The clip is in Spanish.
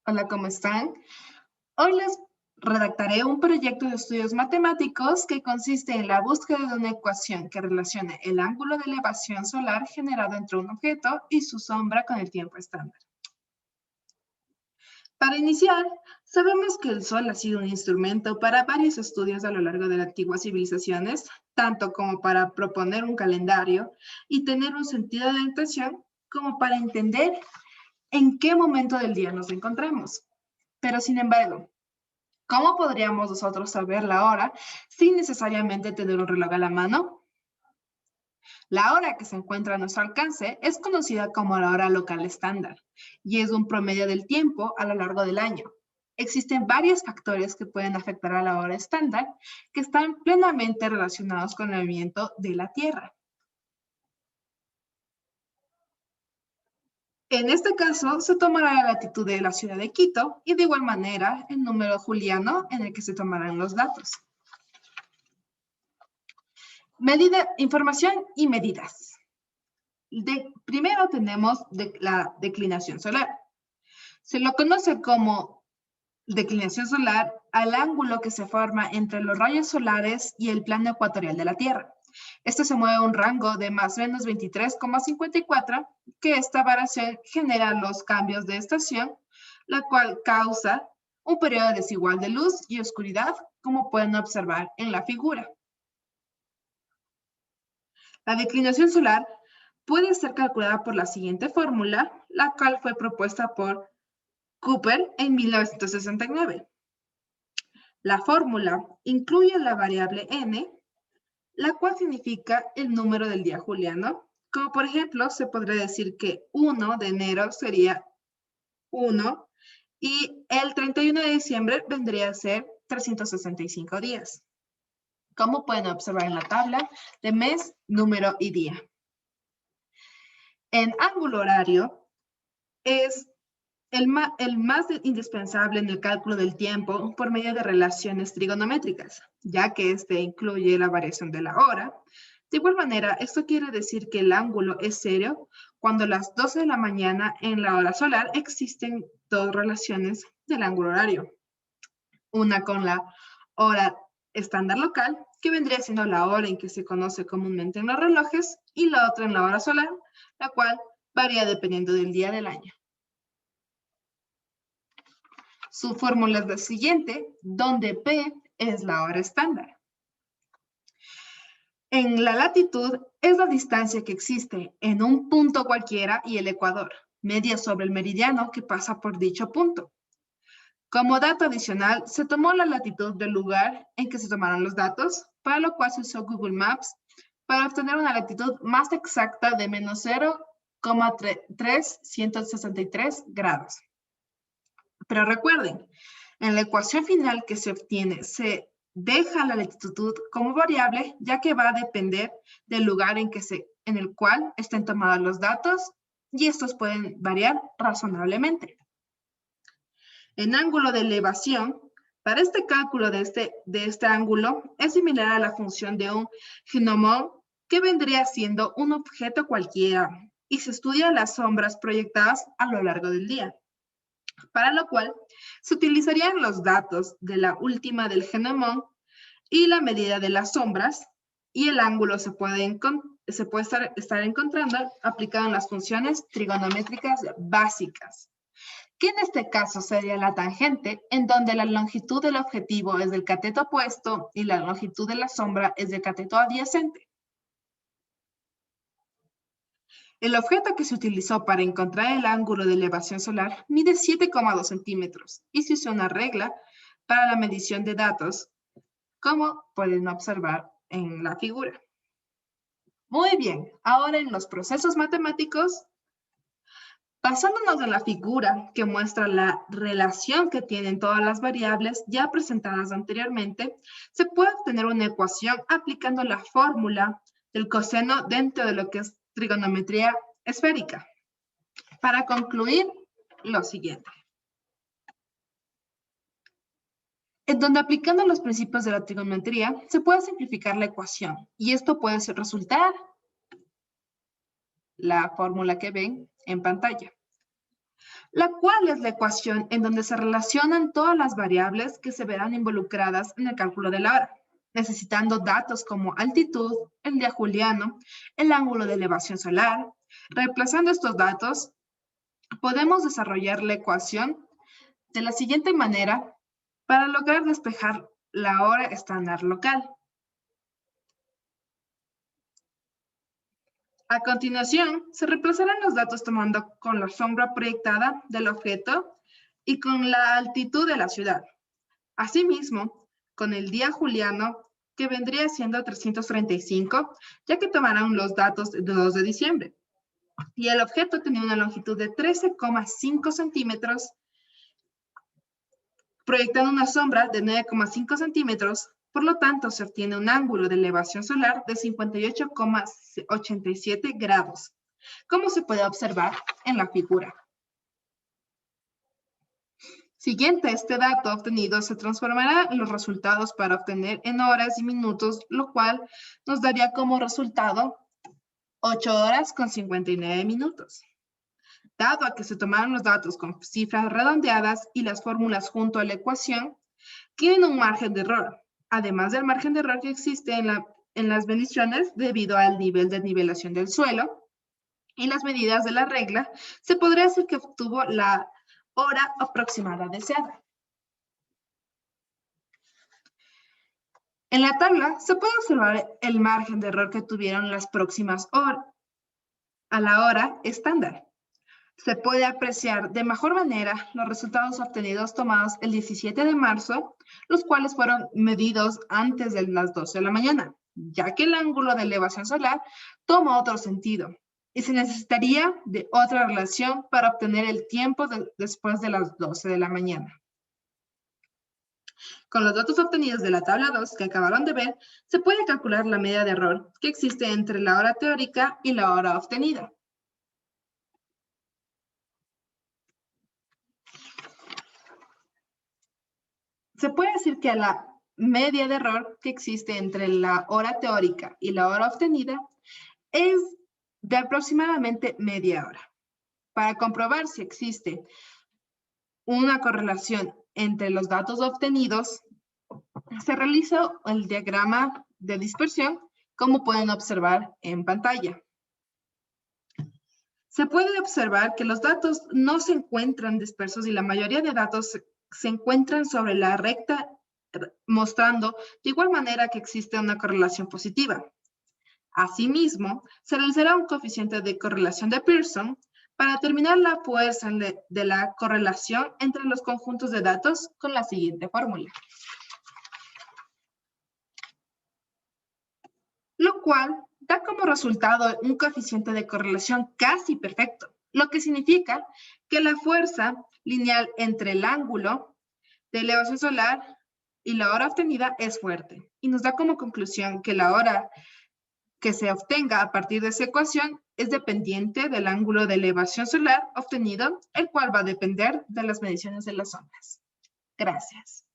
Hola, ¿cómo están? Hoy les redactaré un proyecto de estudios matemáticos que consiste en la búsqueda de una ecuación que relacione el ángulo de elevación solar generado entre un objeto y su sombra con el tiempo estándar. Para iniciar, sabemos que el Sol ha sido un instrumento para varios estudios a lo largo de las antiguas civilizaciones, tanto como para proponer un calendario y tener un sentido de orientación, como para entender en qué momento del día nos encontramos. Pero sin embargo, ¿cómo podríamos nosotros saber la hora sin necesariamente tener un reloj a la mano? La hora que se encuentra a nuestro alcance es conocida como la hora local estándar y es un promedio del tiempo a lo largo del año. Existen varios factores que pueden afectar a la hora estándar que están plenamente relacionados con el movimiento de la Tierra. En este caso, se tomará la latitud de la ciudad de Quito y de igual manera el número juliano en el que se tomarán los datos. Información y medidas. Primero tenemos la declinación solar. Se lo conoce como declinación solar al ángulo que se forma entre los rayos solares y el plano ecuatorial de la Tierra. Esto se mueve a un rango de más o menos 23,54, que esta variación genera los cambios de estación, la cual causa un periodo desigual de luz y oscuridad, como pueden observar en la figura. La declinación solar puede ser calculada por la siguiente fórmula, la cual fue propuesta por Cooper en 1969. La fórmula incluye la variable n, la cual significa el número del día juliano. Como por ejemplo, se podría decir que 1 de enero sería 1 y el 31 de diciembre vendría a ser 365 días. Como pueden observar en la tabla de mes, número y día. En ángulo horario es el más indispensable en el cálculo del tiempo por medio de relaciones trigonométricas, ya que este incluye la variación de la hora. De igual manera, esto quiere decir que el ángulo es cero cuando a las 12 de la mañana en la hora solar existen dos relaciones del ángulo horario. Una con la hora estándar local, que vendría siendo la hora en que se conoce comúnmente en los relojes, y la otra en la hora solar, la cual varía dependiendo del día del año. Su fórmula es la siguiente, donde P es la hora estándar. En la latitud es la distancia que existe en un punto cualquiera y el ecuador, media sobre el meridiano que pasa por dicho punto. Como dato adicional, se tomó la latitud del lugar en que se tomaron los datos, para lo cual se usó Google Maps para obtener una latitud más exacta de menos 0,363 grados. Pero recuerden, en la ecuación final que se obtiene, se deja la latitud como variable, ya que va a depender del lugar en el cual estén tomados los datos, y estos pueden variar razonablemente. En ángulo de elevación, para este cálculo de este ángulo, es similar a la función de un ginomón, que vendría siendo un objeto cualquiera, y se estudia las sombras proyectadas a lo largo del día, para lo cual se utilizarían los datos de la última del ginomón y la medida de las sombras, y el ángulo se puede estar encontrando aplicado en las funciones trigonométricas básicas, que en este caso sería la tangente, en donde la longitud del objetivo es del cateto opuesto y la longitud de la sombra es del cateto adyacente. El objeto que se utilizó para encontrar el ángulo de elevación solar mide 7,2 centímetros y se usó una regla para la medición de datos, como pueden observar en la figura. Muy bien, ahora en los procesos matemáticos, basándonos en la figura que muestra la relación que tienen todas las variables ya presentadas anteriormente, se puede obtener una ecuación aplicando la fórmula del coseno dentro de lo que es trigonometría esférica. Para concluir, lo siguiente. En donde aplicando los principios de la trigonometría se puede simplificar la ecuación, y esto puede resultar la fórmula que ven en pantalla. la cual es la ecuación en donde se relacionan todas las variables que se verán involucradas en el cálculo de la hora, necesitando datos como altitud, el día juliano, el ángulo de elevación solar. Reemplazando estos datos, podemos desarrollar la ecuación de la siguiente manera para lograr despejar la hora estándar local. A continuación, se reemplazarán los datos tomando con la sombra proyectada del objeto y con la altitud de la ciudad. Asimismo, con el día juliano, que vendría siendo 335, ya que tomarán los datos de 2 de diciembre. Y el objeto tenía una longitud de 13,5 centímetros, proyectando una sombra de 9,5 centímetros. Por lo tanto, se obtiene un ángulo de elevación solar de 58,87 grados, como se puede observar en la figura. Siguiente, este dato obtenido se transformará en los resultados para obtener en horas y minutos, lo cual nos daría como resultado 8 horas con 59 minutos. Dado a que se tomaron los datos con cifras redondeadas y las fórmulas junto a la ecuación, tienen un margen de error, además del margen de error que existe en las mediciones debido al nivel de nivelación del suelo y las medidas de la regla, se podría decir que obtuvo la hora aproximada deseada. En la tabla se puede observar el margen de error que tuvieron las próximas horas a la hora estándar. Se puede apreciar de mejor manera los resultados obtenidos tomados el 17 de marzo, los cuales fueron medidos antes de las 12 de la mañana, ya que el ángulo de elevación solar toma otro sentido y se necesitaría de otra relación para obtener el tiempo después de las 12 de la mañana. Con los datos obtenidos de la tabla 2 que acabaron de ver, se puede calcular la media de error que existe entre la hora teórica y la hora obtenida. Se puede decir que la media de error que existe entre la hora teórica y la hora obtenida es de aproximadamente media hora. Para comprobar si existe una correlación entre los datos obtenidos, se realiza el diagrama de dispersión, como pueden observar en pantalla. Se puede observar que los datos no se encuentran dispersos y la mayoría de datos se encuentran sobre la recta, mostrando de igual manera que existe una correlación positiva. Asimismo, se realizará un coeficiente de correlación de Pearson para determinar la fuerza de la correlación entre los conjuntos de datos con la siguiente fórmula. Lo cual da como resultado un coeficiente de correlación casi perfecto, lo que significa que la fuerza lineal entre el ángulo de elevación solar y la hora obtenida es fuerte. Y nos da como conclusión que la hora que se obtenga a partir de esa ecuación es dependiente del ángulo de elevación solar obtenido, el cual va a depender de las mediciones de las ondas. Gracias.